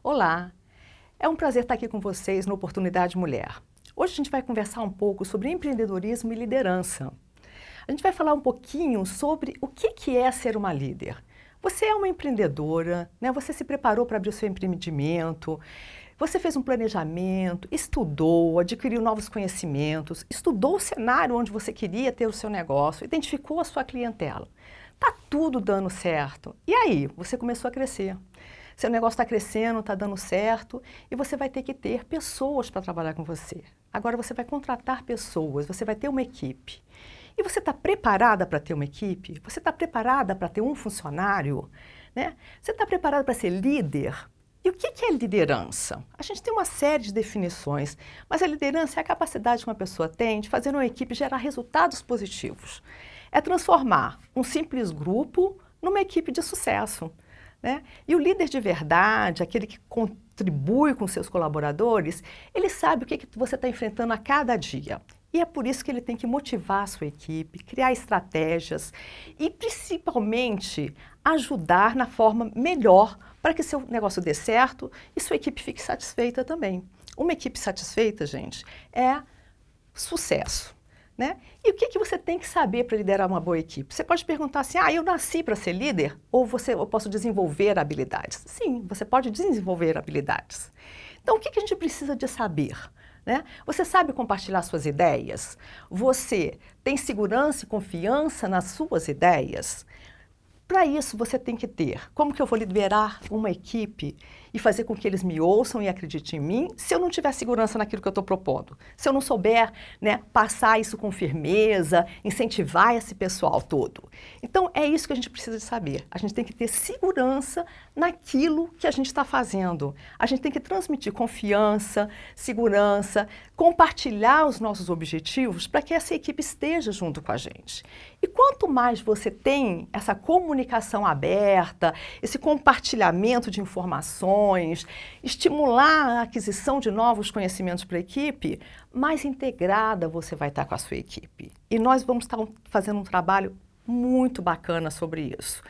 Olá, é um prazer estar aqui com vocês no Oportunidade Mulher. Hoje a gente vai conversar um pouco sobre empreendedorismo e liderança. A gente vai falar um pouquinho sobre o que é ser uma líder. Você é uma empreendedora, né? Você se preparou para abrir o seu empreendimento, você fez um planejamento, estudou, adquiriu novos conhecimentos, estudou o cenário onde você queria ter o seu negócio, identificou a sua clientela. Tá tudo dando certo. E aí, você começou a crescer. Seu negócio está crescendo, está dando certo e você vai ter que ter pessoas para trabalhar com você. Agora você vai contratar pessoas, você vai ter uma equipe. E você está preparada para ter uma equipe? Você está preparada para ter um funcionário? Né? Você está preparada para ser líder? E o que é liderança? A gente tem uma série de definições, mas a liderança é a capacidade que uma pessoa tem de fazer uma equipe gerar resultados positivos. É transformar um simples grupo numa equipe de sucesso. Né? E o líder de verdade, aquele que contribui com seus colaboradores, ele sabe o que você está enfrentando a cada dia. E é por isso que ele tem que motivar a sua equipe, criar estratégias e, principalmente, ajudar na forma melhor para que seu negócio dê certo e sua equipe fique satisfeita também. Uma equipe satisfeita, gente, é sucesso. Né? E o que você tem que saber para liderar uma boa equipe? Você pode perguntar assim, eu nasci para ser líder? Ou eu posso desenvolver habilidades? Sim, você pode desenvolver habilidades. Então, o que a gente precisa de saber? Né? Você sabe compartilhar suas ideias? Você tem segurança e confiança nas suas ideias? Para isso, você tem que ter como que eu vou liderar uma equipe e fazer com que eles me ouçam e acreditem em mim se eu não tiver segurança naquilo que eu estou propondo. Se eu não souber, né, passar isso com firmeza, incentivar esse pessoal todo. Então, é isso que a gente precisa de saber. A gente tem que ter segurança naquilo que a gente está fazendo. A gente tem que transmitir confiança, segurança, compartilhar os nossos objetivos para que essa equipe esteja junto com a gente. E quanto mais você tem essa comunicação aberta, esse compartilhamento de informações, estimular a aquisição de novos conhecimentos para a equipe, mais integrada você vai estar com a sua equipe. E nós vamos estar fazendo um trabalho muito bacana sobre isso.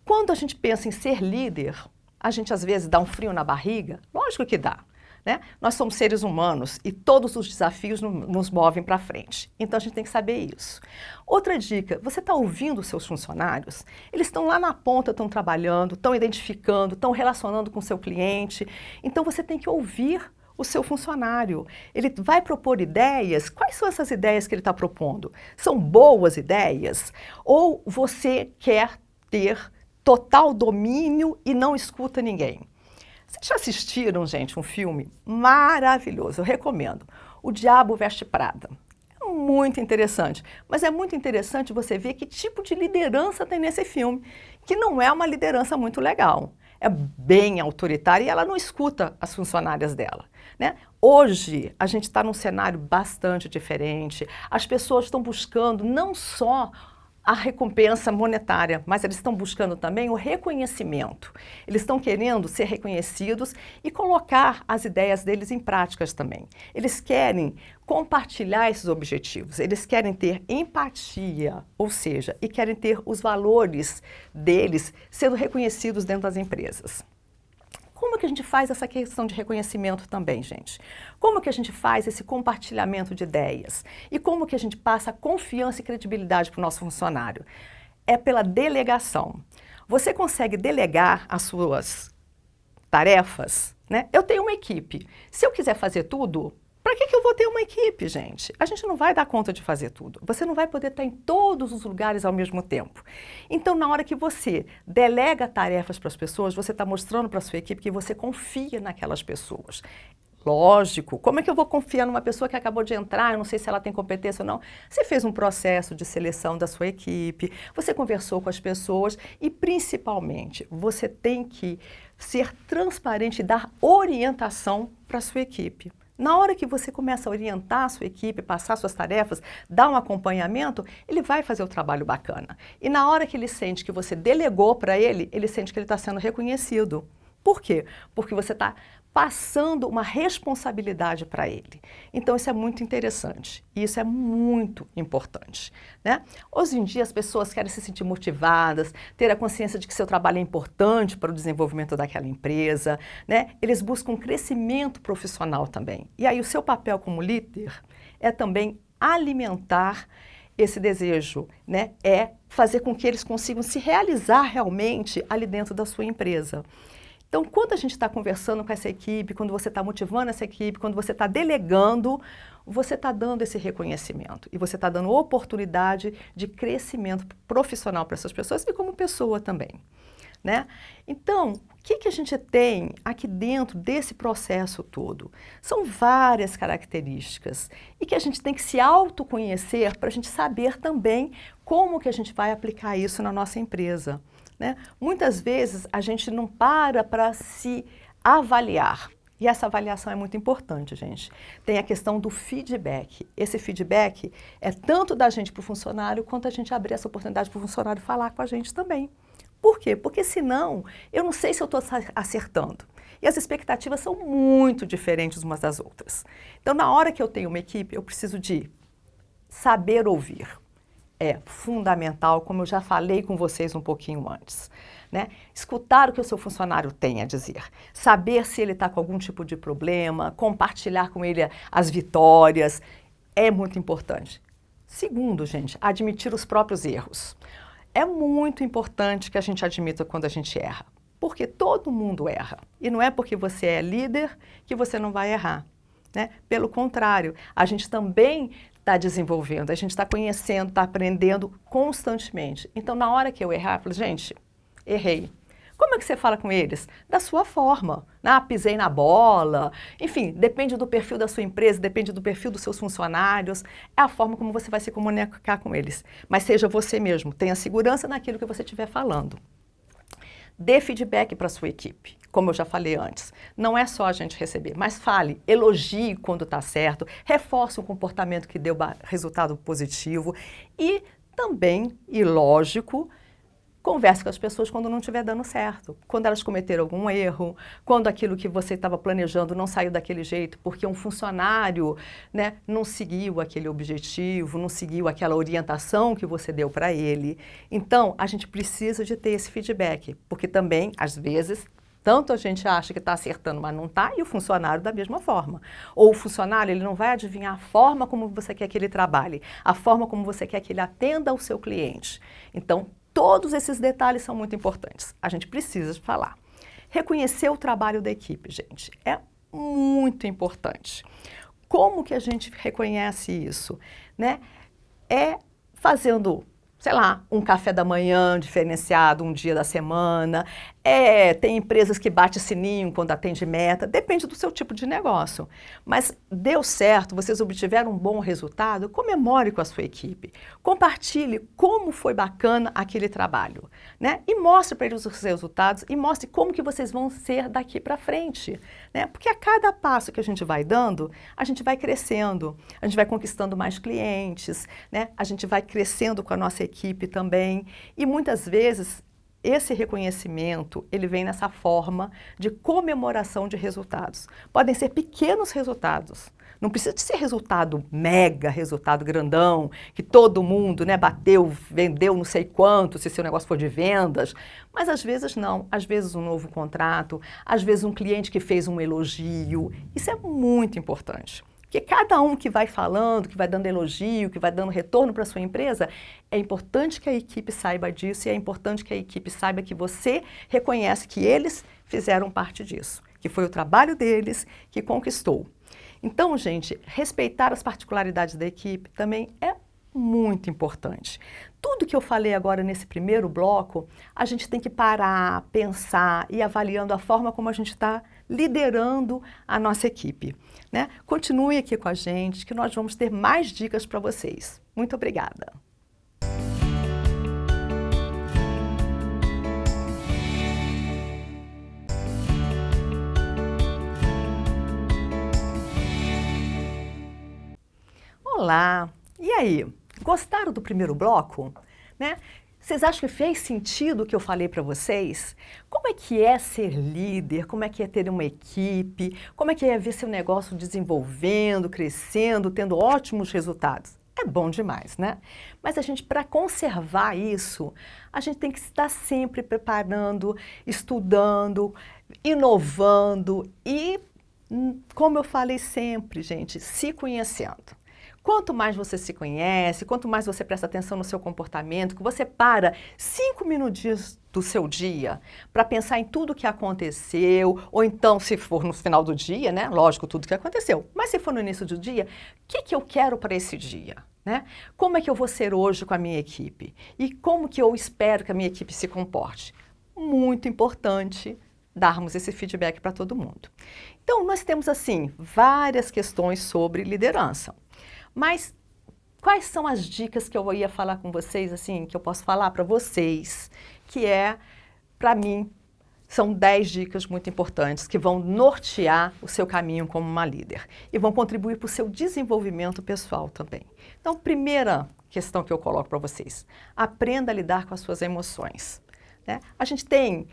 Quando a gente pensa em ser líder, a gente às vezes dá um frio na barriga, lógico que dá. Né? Nós somos seres humanos e todos os desafios nos movem para frente. Então, a gente tem que saber isso. Outra dica, você está ouvindo os seus funcionários? Eles estão lá na ponta, estão trabalhando, estão identificando, estão relacionando com o seu cliente. Então, você tem que ouvir o seu funcionário. Ele vai propor ideias. Quais são essas ideias que ele está propondo? São boas ideias? Ou você quer ter total domínio e não escuta ninguém? Vocês já assistiram, gente, um filme maravilhoso? Eu recomendo. O Diabo Veste Prada. É muito interessante. Mas é muito interessante você ver que tipo de liderança tem nesse filme, que não é uma liderança muito legal. É bem autoritária e ela não escuta as funcionárias dela. Né? Hoje, a gente está num cenário bastante diferente. As pessoas estão buscando não só a recompensa monetária, mas eles estão buscando também o reconhecimento. Eles estão querendo ser reconhecidos e colocar as ideias deles em práticas também. Eles querem compartilhar esses objetivos, eles querem ter empatia, ou seja, e querem ter os valores deles sendo reconhecidos dentro das empresas. Como que a gente faz essa questão de reconhecimento também, gente? Como que a gente faz esse compartilhamento de ideias? E como que a gente passa confiança e credibilidade para o nosso funcionário? É pela delegação. Você consegue delegar as suas tarefas, né? Eu tenho uma equipe. Se eu quiser fazer tudo, para que eu vou ter uma equipe, gente? A gente não vai dar conta de fazer tudo. Você não vai poder estar em todos os lugares ao mesmo tempo. Então, na hora que você delega tarefas para as pessoas, você está mostrando para a sua equipe que você confia naquelas pessoas. Lógico, como é que eu vou confiar numa pessoa que acabou de entrar, eu não sei se ela tem competência ou não? Você fez um processo de seleção da sua equipe, você conversou com as pessoas e, principalmente, você tem que ser transparente e dar orientação para a sua equipe. Na hora que você começa a orientar a sua equipe, passar suas tarefas, dar um acompanhamento, ele vai fazer o trabalho bacana. E na hora que ele sente que você delegou para ele, ele sente que ele está sendo reconhecido. Por quê? Porque você está passando uma responsabilidade para ele. Então, isso é muito interessante e isso é muito importante, né? Hoje em dia, as pessoas querem se sentir motivadas, ter a consciência de que seu trabalho é importante para o desenvolvimento daquela empresa, né? Eles buscam crescimento profissional também. E aí, o seu papel como líder é também alimentar esse desejo, né? É fazer com que eles consigam se realizar realmente ali dentro da sua empresa. Então, quando a gente está conversando com essa equipe, quando você está motivando essa equipe, quando você está delegando, você está dando esse reconhecimento e você está dando oportunidade de crescimento profissional para essas pessoas e como pessoa também, né? Então, o que a gente tem aqui dentro desse processo todo? São várias características e que a gente tem que se autoconhecer para a gente saber também como que a gente vai aplicar isso na nossa empresa, né? Muitas vezes a gente não para se avaliar. E essa avaliação é muito importante, gente. Tem a questão do feedback. Esse feedback é tanto da gente para o funcionário, quanto a gente abrir essa oportunidade para o funcionário falar com a gente também. Por quê? Porque senão eu não sei se eu estou acertando. E as expectativas são muito diferentes umas das outras. Então, na hora que eu tenho uma equipe, eu preciso de saber ouvir. É fundamental, como eu já falei com vocês um pouquinho antes, né? Escutar o que o seu funcionário tem a dizer, saber se ele está com algum tipo de problema, compartilhar com ele as vitórias, é muito importante. Segundo, gente, admitir os próprios erros. É muito importante que a gente admita quando a gente erra, porque todo mundo erra. E não é porque você é líder que você não vai errar, né? Pelo contrário, a gente também está desenvolvendo, a gente está conhecendo, está aprendendo constantemente. Então, na hora que eu errar, eu falo, gente, errei. Como é que você fala com eles? Da sua forma. Ah, pisei na bola. Enfim, depende do perfil da sua empresa, depende do perfil dos seus funcionários. É a forma como você vai se comunicar com eles. Mas seja você mesmo, tenha segurança naquilo que você estiver falando. Dê feedback para a sua equipe, como eu já falei antes. Não é só a gente receber, mas fale, elogie quando está certo, reforce um comportamento que deu resultado positivo e também, e lógico, converse com as pessoas quando não estiver dando certo, quando elas cometeram algum erro, quando aquilo que você estava planejando não saiu daquele jeito, porque um funcionário, né, não seguiu aquele objetivo, não seguiu aquela orientação que você deu para ele. Então, a gente precisa de ter esse feedback, porque também, às vezes, tanto a gente acha que está acertando, mas não está, e o funcionário da mesma forma. Ou o funcionário, ele não vai adivinhar a forma como você quer que ele trabalhe, a forma como você quer que ele atenda ao seu cliente. Então, todos esses detalhes são muito importantes. A gente precisa falar. Reconhecer o trabalho da equipe, gente, é muito importante. Como que a gente reconhece isso, né? É fazendo, sei lá, um café da manhã diferenciado um dia da semana. Tem empresas que batem sininho quando atende meta, depende do seu tipo de negócio. Mas deu certo, vocês obtiveram um bom resultado, comemore com a sua equipe. Compartilhe como foi bacana aquele trabalho, né? E mostre para eles os resultados e mostre como que vocês vão ser daqui para frente, né? Porque a cada passo que a gente vai dando, a gente vai crescendo, a gente vai conquistando mais clientes, né? A gente vai crescendo com a nossa equipe também. E muitas vezes esse reconhecimento, ele vem nessa forma de comemoração de resultados. Podem ser pequenos resultados. Não precisa de ser resultado mega, resultado grandão, que todo mundo, né, bateu, vendeu não sei quanto, se seu negócio for de vendas. Mas às vezes não. Às vezes um novo contrato, às vezes um cliente que fez um elogio. Isso é muito importante. Porque cada um que vai falando, que vai dando elogio, que vai dando retorno para a sua empresa, é importante que a equipe saiba disso e é importante que a equipe saiba que você reconhece que eles fizeram parte disso, que foi o trabalho deles que conquistou. Então, gente, respeitar as particularidades da equipe também é muito importante. Tudo que eu falei agora nesse primeiro bloco, a gente tem que parar, pensar e avaliando a forma como a gente está liderando a nossa equipe, né? Continue aqui com a gente, que nós vamos ter mais dicas para vocês. Muito obrigada! Olá! E aí? Gostaram do primeiro bloco? Né? Vocês acham que fez sentido o que eu falei para vocês? Como é que é ser líder? Como é que é ter uma equipe? Como é que é ver seu negócio desenvolvendo, crescendo, tendo ótimos resultados? É bom demais, né? Mas a gente, para conservar isso, a gente tem que estar sempre preparando, estudando, inovando e, como eu falei sempre, gente, se conhecendo. Quanto mais você se conhece, quanto mais você presta atenção no seu comportamento, que você para 5 minutinhos do seu dia para pensar em tudo que aconteceu, ou então, se for no final do dia, né? Lógico, tudo que aconteceu. Mas se for no início do dia, o que eu quero para esse dia? Né? Como é que eu vou ser hoje com a minha equipe? E como que eu espero que a minha equipe se comporte? Muito importante darmos esse feedback para todo mundo. Então, nós temos, assim, várias questões sobre liderança. Mas quais são as dicas que eu ia falar com vocês, assim, que eu posso falar para vocês, que para mim, são 10 dicas muito importantes que vão nortear o seu caminho como uma líder e vão contribuir para o seu desenvolvimento pessoal também. Então, primeira questão que eu coloco para vocês, aprenda a lidar com as suas emoções. Né? A gente tem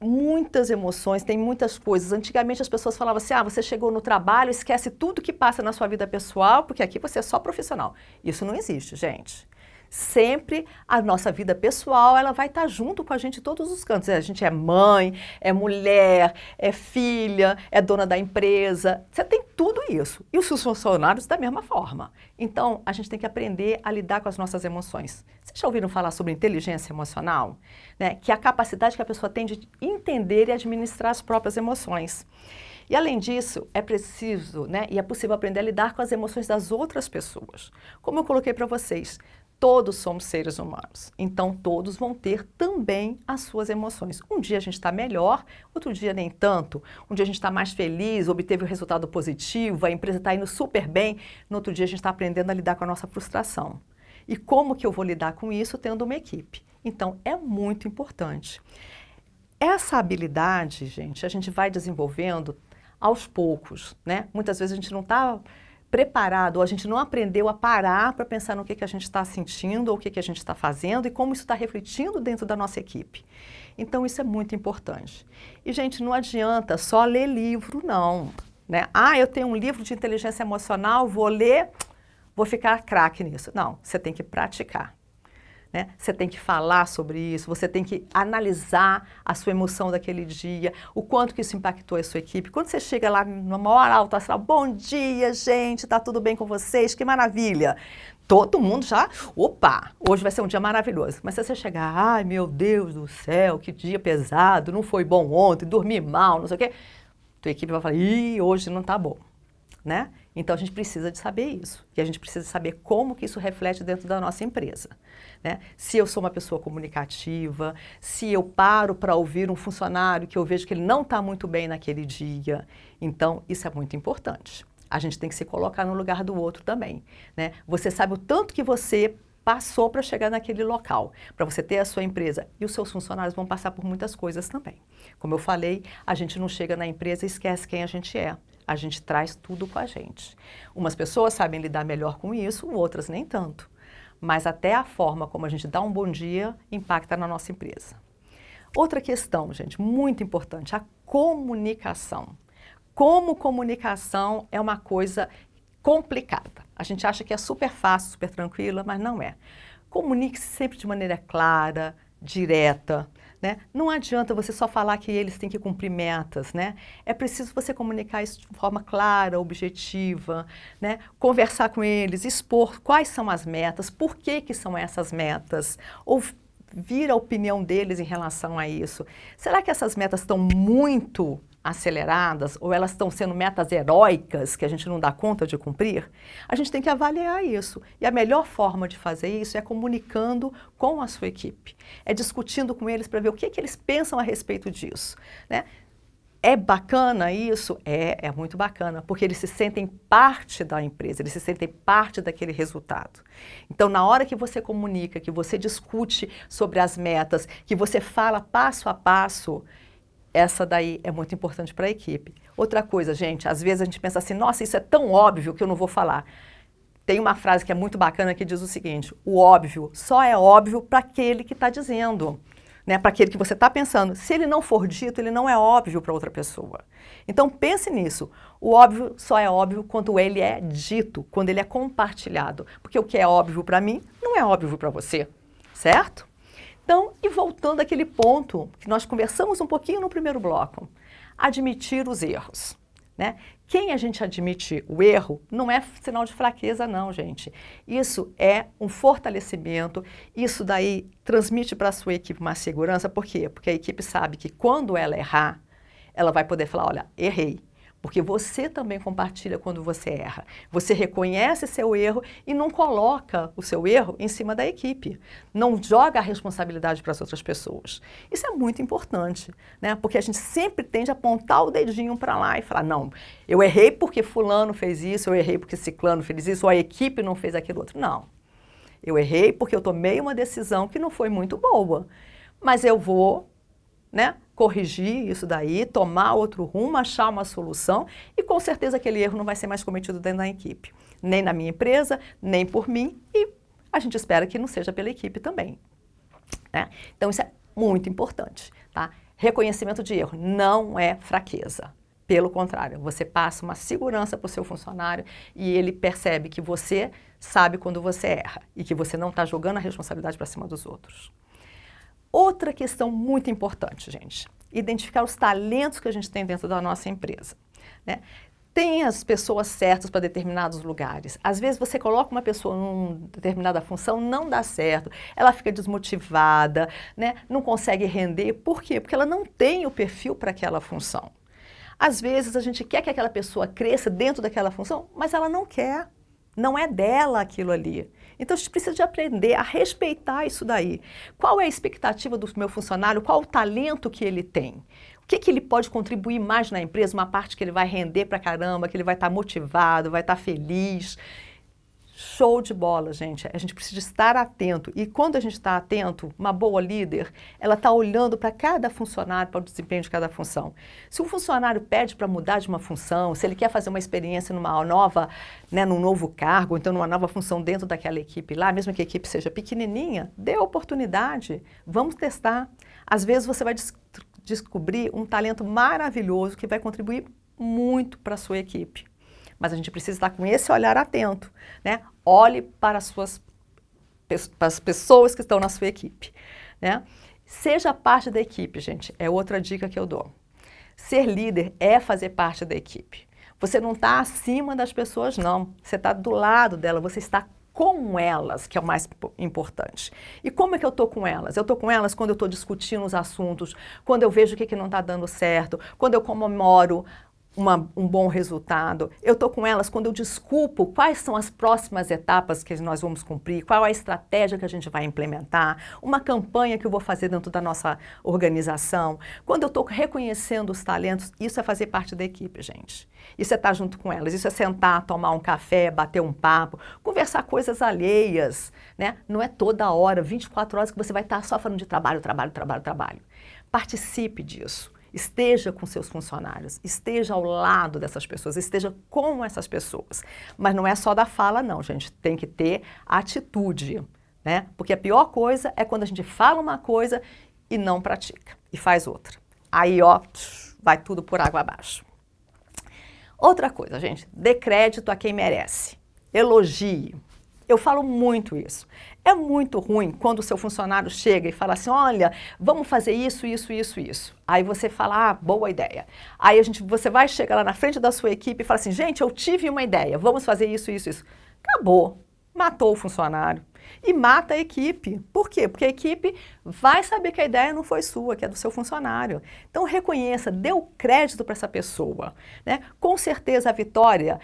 muitas emoções, tem muitas coisas. Antigamente as pessoas falavam assim, você chegou no trabalho, esquece tudo que passa na sua vida pessoal, porque aqui você é só profissional. Isso não existe, gente. Sempre a nossa vida pessoal, ela vai estar junto com a gente em todos os cantos. A gente é mãe, é mulher, é filha, é dona da empresa. Você tem tudo isso. E os seus funcionários da mesma forma. Então, a gente tem que aprender a lidar com as nossas emoções. Vocês já ouviram falar sobre inteligência emocional? Né? Que é a capacidade que a pessoa tem de entender e administrar as próprias emoções. E além disso, é preciso, né, e é possível aprender a lidar com as emoções das outras pessoas. Como eu coloquei para vocês, todos somos seres humanos, então todos vão ter também as suas emoções. Um dia a gente está melhor, outro dia nem tanto. Um dia a gente está mais feliz, obteve um resultado positivo, a empresa está indo super bem. No outro dia a gente está aprendendo a lidar com a nossa frustração. E como que eu vou lidar com isso tendo uma equipe? Então, é muito importante. Essa habilidade, gente, a gente vai desenvolvendo aos poucos, né? Muitas vezes a gente não está preparado, ou a gente não aprendeu a parar para pensar no que a gente está sentindo, ou o que a gente está fazendo e como isso está refletindo dentro da nossa equipe. Então, isso é muito importante. E, gente, não adianta só ler livro, não. Né? Eu tenho um livro de inteligência emocional, vou ler, vou ficar craque nisso. Não, você tem que praticar. Né? Você tem que falar sobre isso, você tem que analisar a sua emoção daquele dia, o quanto que isso impactou a sua equipe. Quando você chega lá numa maior alta astral, bom dia, gente, tá tudo bem com vocês? Que maravilha! Todo mundo já, opa, hoje vai ser um dia maravilhoso. Mas se você chegar, ai meu Deus do céu, que dia pesado, não foi bom ontem, dormi mal, não sei o quê, tua equipe vai falar, hoje não tá bom. Né? Então, a gente precisa de saber isso. E a gente precisa saber como que isso reflete dentro da nossa empresa. Né? Se eu sou uma pessoa comunicativa, se eu paro para ouvir um funcionário que eu vejo que ele não está muito bem naquele dia. Então, isso é muito importante. A gente tem que se colocar no lugar do outro também. Né? Você sabe o tanto que você passou para chegar naquele local, para você ter a sua empresa. E os seus funcionários vão passar por muitas coisas também. Como eu falei, a gente não chega na empresa e esquece quem a gente é. A gente traz tudo com a gente. Umas pessoas sabem lidar melhor com isso, outras nem tanto. Mas até a forma como a gente dá um bom dia impacta na nossa empresa. Outra questão, gente, muito importante, a comunicação. Como comunicação é uma coisa complicada. A gente acha que é super fácil, super tranquila, mas não é. Comunique-se sempre de maneira clara, direta. Né? Não adianta você só falar que eles têm que cumprir metas, né? É preciso você comunicar isso de forma clara, objetiva, né? Conversar com eles, expor quais são as metas, por que são essas metas, ouvir a opinião deles em relação a isso. Será que essas metas estão muito aceleradas ou elas estão sendo metas heróicas que a gente não dá conta de cumprir? A gente tem que avaliar isso. E a melhor forma de fazer isso é comunicando com a sua equipe. É discutindo com eles para ver o que eles pensam a respeito disso. Né? É bacana isso? É muito bacana, porque eles se sentem parte da empresa, eles se sentem parte daquele resultado. Então, na hora que você comunica, que você discute sobre as metas, que você fala passo a passo, essa daí é muito importante para a equipe. Outra coisa, gente, às vezes a gente pensa assim, nossa, isso é tão óbvio que eu não vou falar. Tem uma frase que é muito bacana que diz o seguinte: o óbvio só é óbvio para aquele que está dizendo, né? Para aquele que você está pensando. Se ele não for dito, ele não é óbvio para outra pessoa. Então pense nisso. O óbvio só é óbvio quando ele é dito, quando ele é compartilhado. Porque o que é óbvio para mim não é óbvio para você, certo? Então, e voltando àquele ponto que nós conversamos um pouquinho no primeiro bloco, admitir os erros, né? Quem a gente admite o erro não é sinal de fraqueza, não, gente. Isso é um fortalecimento, isso daí transmite para a sua equipe uma segurança. Por quê? Porque a equipe sabe que quando ela errar, ela vai poder falar, olha, errei. Porque você também compartilha quando você erra. Você reconhece seu erro e não coloca o seu erro em cima da equipe. Não joga a responsabilidade para as outras pessoas. Isso é muito importante, né? Porque a gente sempre tende a apontar o dedinho para lá e falar, não, eu errei porque fulano fez isso, eu errei porque ciclano fez isso, ou a equipe não fez aquilo outro. Não. Eu errei porque eu tomei uma decisão que não foi muito boa. Mas eu vou, né, corrigir isso daí, tomar outro rumo, achar uma solução e com certeza aquele erro não vai ser mais cometido dentro da equipe. Nem na minha empresa, nem por mim e a gente espera que não seja pela equipe também, né? Então isso é muito importante, tá? Reconhecimento de erro não é fraqueza. Pelo contrário, você passa uma segurança para o seu funcionário e ele percebe que você sabe quando você erra e que você não está jogando a responsabilidade para cima dos outros. Outra questão muito importante, gente, identificar os talentos que a gente tem dentro da nossa empresa, né? Tem as pessoas certas para determinados lugares. Às vezes você coloca uma pessoa numa determinada função, não dá certo, ela fica desmotivada, né? Não consegue render. Por quê? Porque ela não tem o perfil para aquela função. Às vezes a gente quer que aquela pessoa cresça dentro daquela função, mas ela não quer. Não é dela aquilo ali. Então, a gente precisa de aprender a respeitar isso daí. Qual é a expectativa do meu funcionário? Qual o talento que ele tem? O que ele pode contribuir mais na empresa? Uma parte que ele vai render pra caramba, que ele vai estar motivado, vai estar feliz. Show de bola, gente. A gente precisa estar atento. E quando a gente está atento, uma boa líder, ela está olhando para cada funcionário, para o desempenho de cada função. Se um funcionário pede para mudar de uma função, se ele quer fazer uma experiência numa nova, né, num novo cargo, então numa nova função dentro daquela equipe lá, mesmo que a equipe seja pequenininha, dê a oportunidade. Vamos testar. Às vezes você vai descobrir um talento maravilhoso que vai contribuir muito para a sua equipe. Mas a gente precisa estar com esse olhar atento, né? Olhe para as pessoas que estão na sua equipe, né? Seja parte da equipe, gente, é outra dica que eu dou. Ser líder é fazer parte da equipe. Você não está acima das pessoas, não. Você está do lado dela, você está com elas, que é o mais importante. E como é que eu estou com elas? Eu estou com elas quando eu estou discutindo os assuntos, quando eu vejo o que não está dando certo, quando eu comemoro um bom resultado. Eu estou com elas quando eu desculpo quais são as próximas etapas que nós vamos cumprir, qual é a estratégia que a gente vai implementar, uma campanha que eu vou fazer dentro da nossa organização. Quando eu estou reconhecendo os talentos, isso é fazer parte da equipe, gente. Isso é estar junto com elas, isso é sentar, tomar um café, bater um papo, conversar coisas alheias, né? Não é toda hora, 24 horas que você vai estar só falando de trabalho, trabalho, trabalho, trabalho. Participe disso. Esteja com seus funcionários, esteja ao lado dessas pessoas, esteja com essas pessoas. Mas não é só da fala, não, gente. Tem que ter atitude, né? Porque a pior coisa é quando a gente fala uma coisa e não pratica, e faz outra. Aí, ó, vai tudo por água abaixo. Outra coisa, gente, dê crédito a quem merece. Elogie. Eu falo muito isso. É muito ruim quando o seu funcionário chega e fala assim, olha, vamos fazer isso, isso, isso, isso. Aí você fala, ah, boa ideia. Aí você vai chegar lá na frente da sua equipe e fala assim, gente, eu tive uma ideia, vamos fazer isso, isso, isso. Acabou. Matou o funcionário. E mata a equipe. Por quê? Porque a equipe vai saber que a ideia não foi sua, que é do seu funcionário. Então reconheça, dê o crédito para essa pessoa, né? Com certeza a vitória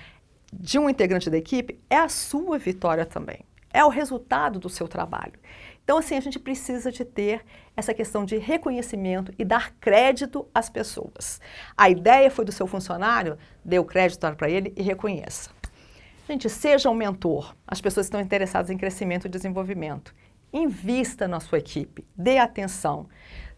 de um integrante da equipe é a sua vitória também. É o resultado do seu trabalho. Então, assim, a gente precisa de ter essa questão de reconhecimento e dar crédito às pessoas. A ideia foi do seu funcionário, dê o crédito para ele e reconheça. Gente, seja um mentor. As pessoas estão interessadas em crescimento e desenvolvimento. Invista na sua equipe, dê atenção.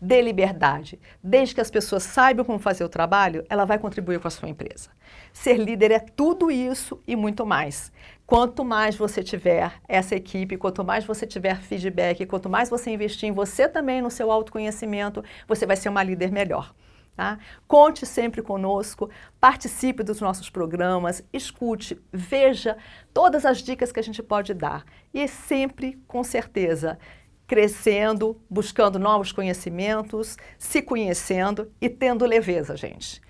dê liberdade. Desde que as pessoas saibam como fazer o trabalho, ela vai contribuir com a sua empresa. Ser líder é tudo isso e muito mais. Quanto mais você tiver essa equipe, quanto mais você tiver feedback, quanto mais você investir em você também, no seu autoconhecimento, você vai ser uma líder melhor. Tá? Conte sempre conosco, participe dos nossos programas, escute, veja todas as dicas que a gente pode dar. E sempre, com certeza, crescendo, buscando novos conhecimentos, se conhecendo e tendo leveza, gente.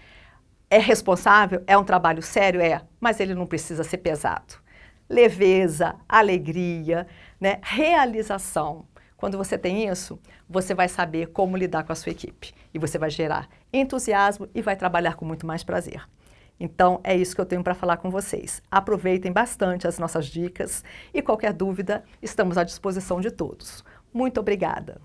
É responsável? É um trabalho sério? É, mas ele não precisa ser pesado. Leveza, alegria, né? Realização. Quando você tem isso, você vai saber como lidar com a sua equipe. E você vai gerar entusiasmo e vai trabalhar com muito mais prazer. Então, é isso que eu tenho para falar com vocês. Aproveitem bastante as nossas dicas e qualquer dúvida, estamos à disposição de todos. Muito obrigada!